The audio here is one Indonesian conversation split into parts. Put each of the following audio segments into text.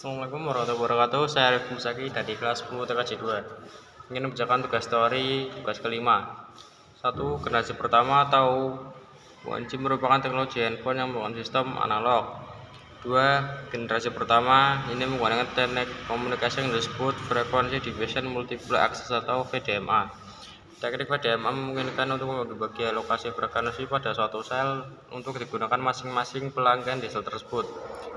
Assalamualaikum warahmatullahi wabarakatuh. Saya Arif Musaki dari kelas 10 TKJ 2. Ingin membacakan tugas teori tugas kelima. 1. Generasi pertama atau 1G merupakan teknologi handphone yang menggunakan sistem analog. 2. Generasi pertama ini menggunakan teknik komunikasi yang disebut Frequency Division Multiple Access atau VDMA. Teknik VDMA memungkinkan untuk membagi alokasi frekuensi pada suatu sel untuk digunakan masing-masing pelanggan di sel tersebut,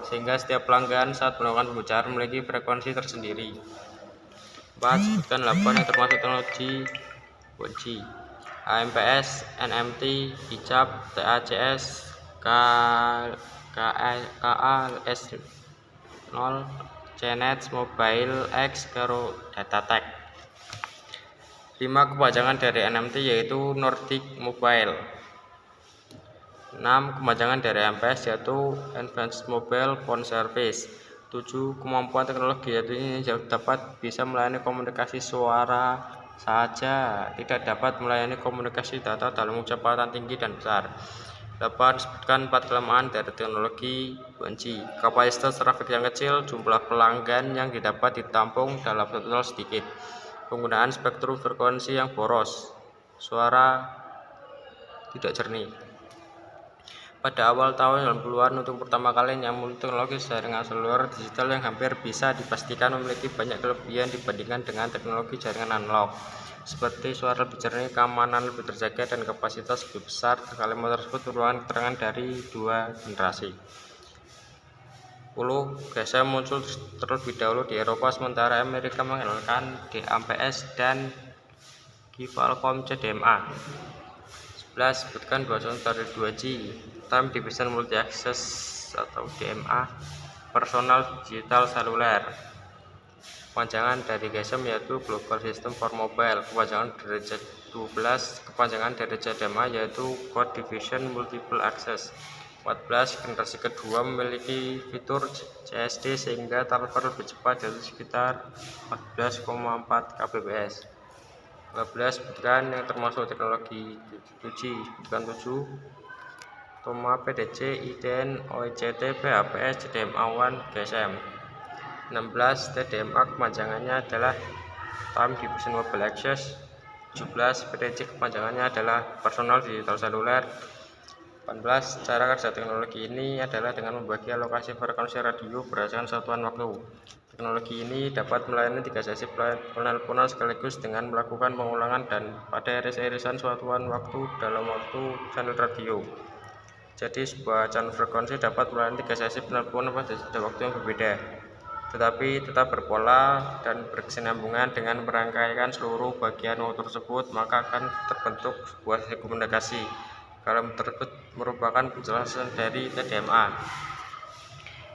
sehingga setiap pelanggan saat melakukan pembicaraan memiliki frekuensi tersendiri. 4. Sebutkan 8 yang termasuk teknologi 1G: AMPS, NMT, ICAP, TACS, KALS0, CNET, Mobile X, karo Datatek. 5. Kepanjangan dari NMT yaitu Nordic Mobile. 6. Kepanjangan dari AMPS yaitu Advanced Mobile Phone Service. 7. Kemampuan teknologi yaitu ini dapat bisa melayani komunikasi suara saja, tidak dapat melayani komunikasi data dalam kecepatan tinggi dan besar. 8. Sebutkan 4 kelemahan dari teknologi 1G. Kapasitas trafik yang kecil, jumlah pelanggan yang didapat ditampung dalam satu sel sedikit, penggunaan spektrum frekuensi yang boros, suara tidak jernih. Pada awal tahun 90-an untuk pertama kalinya teknologi jaringan seluler digital yang hampir bisa dipastikan memiliki banyak kelebihan dibandingkan dengan teknologi jaringan analog, seperti suara lebih jernih, keamanan lebih terjaga, dan kapasitas lebih besar. Kalimat tersebut merupakan keterangan dari dua generasi. 10. GSM muncul terlebih dahulu di Eropa, sementara Amerika mengenalkan DAMPS dan Qualcomm CDMA. 11. Sebutkan 2 contoh dari 2G. Time Division Multi Access atau DMA, Personal Digital Cellular. Kepanjangan dari GSM yaitu Global System for Mobile. Kepanjangan dari 12. Kepanjangan dari CDMA yaitu Code Division Multiple Access. 14. Generasi kedua memiliki fitur CSD sehingga transfer lebih cepat, yaitu sekitar 14,4 Kbps. 15. Sebutkan yang termasuk teknologi 7G. Sebutkan 7. TOMA, PDC, IDN, OICT, PHPS, CDMA1, GSM. 16. TDMA kepanjangannya adalah Time Division Mobile Access. 17. PDC kepanjangannya adalah Personal Digital Cellular. 18. Cara kerja teknologi ini adalah dengan membagi alokasi frekuensi radio berdasarkan satuan waktu. Teknologi ini dapat melayani 3 sesi penelponan sekaligus dengan melakukan pengulangan dan pada iris-irisan satuan waktu dalam waktu channel radio. Jadi sebuah channel frekuensi dapat melayani 3 sesi penelponan pada waktu yang berbeda, tetapi tetap berpola dan berkesinambungan. Dengan merangkaikan seluruh bagian waktu tersebut, maka akan terbentuk sebuah sesi komunikasi. Kalimat tersebut merupakan penjelasan dari TDMA.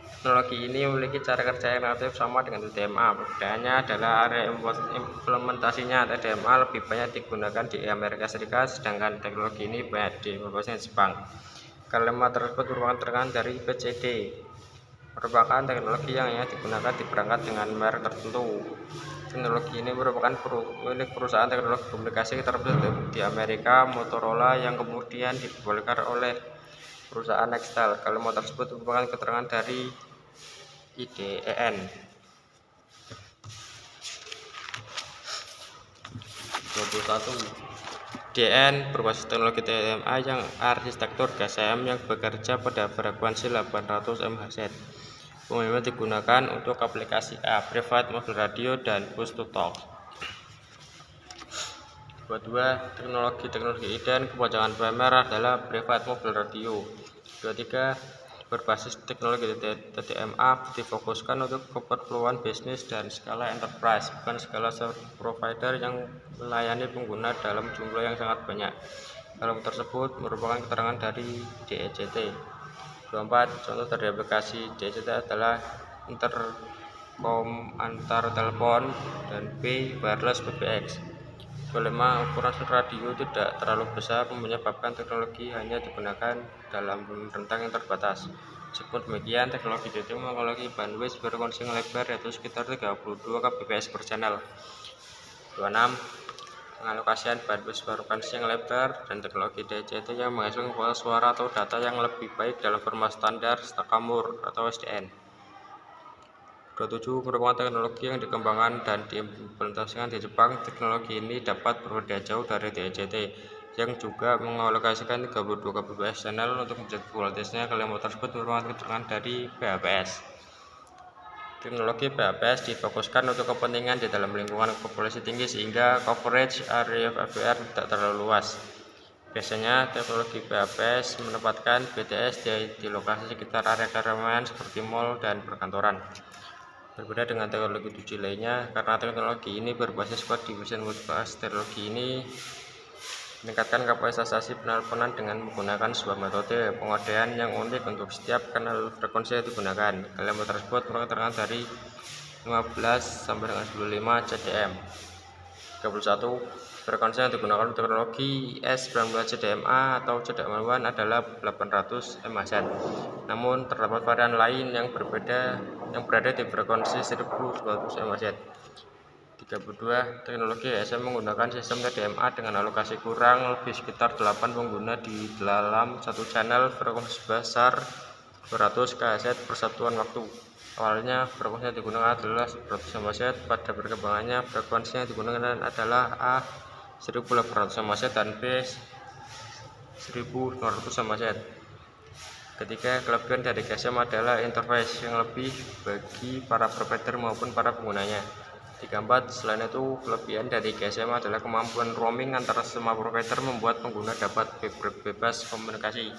Teknologi ini memiliki cara kerja yang relatif sama dengan TDMA. Perbedaannya adalah area implementasinya. TDMA lebih banyak digunakan di Amerika Serikat, sedangkan teknologi ini banyak diimplementasikan di Jepang. Kalimat tersebut merupakan keterangan dari PCD, merupakan teknologi yang hanya digunakan di perangkat dengan merek tertentu. Teknologi ini merupakan milik perusahaan teknologi komunikasi terbesar di Amerika, Motorola, yang kemudian diperbolehkan oleh perusahaan Nextel. Kalimat tersebut merupakan keterangan dari IDEN. 21. DN berbasis teknologi TDMA yang arsitektur GSM yang bekerja pada frekuensi 800 MHz. Umumnya digunakan untuk aplikasi A, Private Mobile Radio, dan Push to Talk. 22. Teknologi IDEN kepanjangan primer adalah Private Mobile Radio. 23. Berbasis teknologi TDMA difokuskan untuk keperluan bisnis dan skala enterprise, bukan skala service provider yang melayani pengguna dalam jumlah yang sangat banyak. Kalimat tersebut merupakan keterangan dari DECT. 24. Contoh dari aplikasi DECT adalah intercom antar telepon dan B wireless PBX. 25. Ukuran radio tidak terlalu besar menyebabkan teknologi hanya digunakan dalam rentang yang terbatas. Meskipun demikian, teknologi DECT memiliki bandwidth frekuensi yang lebar yaitu sekitar 32 Kbps per channel. 26. Pengalokasian bandwidth frekuensi yang lebar dan teknologi DECT yang menghasilkan kualitas suara atau data yang lebih baik dalam format standar Stackamore atau SDN. 27 merupakan teknologi yang dikembangkan dan diimplementasikan di Jepang. Teknologi ini dapat berbeda jauh dari DCT yang juga mengalokasikan 32 kbps channel untuk menjaga kualitasnya. Kelima tersebut merupakan keterangan dari PHPS. Teknologi PHPS difokuskan untuk kepentingan di dalam lingkungan populasi tinggi sehingga coverage area FBR tidak terlalu luas. Biasanya teknologi PHPS menempatkan BTS di lokasi sekitar area keramaian seperti mal dan perkantoran. Berbeda dengan teknologi 2G lainnya, karena teknologi ini berbasis Quad Division Multiplex. Teknologi ini meningkatkan kapasitas stasiun penelponan dengan menggunakan sebuah metode pengodean yang unik untuk setiap kanal frekuensi yang digunakan. Kalimat tersebut merupakan dari 15 sampai dengan 95 CDM. 31 frekuensi yang digunakan untuk teknologi S19 CDMA atau CDMA1 adalah 800 MHz. Namun terdapat varian lain yang berbeda yang berada di frekuensi 1900 MHz. 32 teknologi SM menggunakan sistem CDMA dengan alokasi kurang lebih sekitar 8 pengguna di dalam satu channel frekuensi sebesar 200 kHz per satuan waktu. Awalnya frekuensi yang digunakan adalah 100 MHz. Pada perkembangannya frekuensi yang digunakan adalah A 1800 MHz dan B 1900 MHz. Ketiga, kelebihan dari GSM adalah interface yang lebih bagi para provider maupun para penggunanya. 34, selain itu kelebihan dari GSM adalah kemampuan roaming antara semua provider membuat pengguna dapat bebas komunikasi.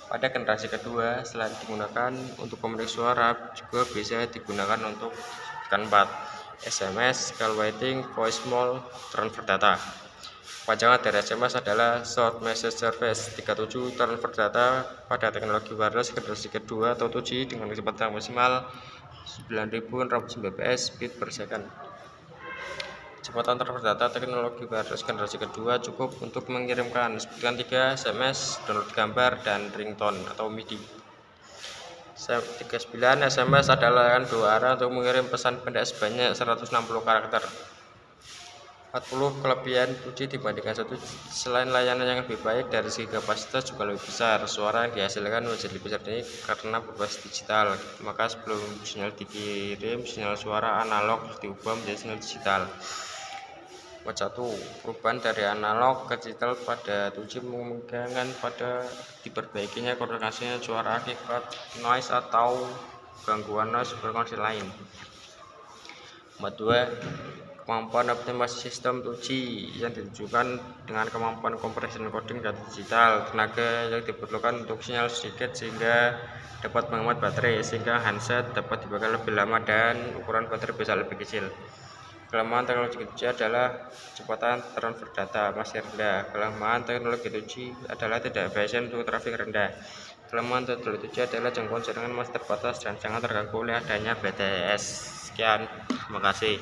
Pada generasi kedua, selain digunakan untuk komunikasi suara, juga bisa digunakan untuk 4 SMS, call waiting, voicemail, transfer data. Panjangan dari SMS adalah Short Message Service. 37 transfer data pada teknologi wireless generasi kedua atau 2G dengan kecepatan maksimal 9000 Mbps speed per second. Kecepatan transfer data teknologi wireless generasi kedua cukup untuk mengirimkan 3 SMS, download gambar, dan ringtone atau MIDI. 39 SMS adalah dua arah untuk mengirim pesan pendek sebanyak 160 karakter. 40 kelebihan 2G dibandingkan 1G. Selain layanan yang lebih baik, dari segi kapasitas juga lebih besar. Suara yang dihasilkan menjadi lebih jernih karena berbasis digital. Maka sebelum sinyal dikirim, sinyal suara analog diubah menjadi sinyal digital. 1. Perubahan dari analog ke digital pada 2G memungkinkan pada diperbaikinya koordinasinya suara akibat noise atau gangguan noise frekuensi lain. 2. Kemampuan optimasi sistem 2G yang ditujukan dengan kemampuan kompresi encoding data digital. Tenaga yang diperlukan untuk sinyal sedikit sehingga dapat menghemat baterai, sehingga handset dapat dipakai lebih lama dan ukuran baterai bisa lebih kecil. Kelemahan teknologi 2G adalah kecepatan transfer data masih rendah. Kelemahan teknologi 2G adalah tidak efisien untuk trafik rendah. Kelemahan teknologi 2G adalah jangkauan jaringan masih terbatas dan sangat terganggu oleh adanya BTS. Sekian, terima kasih.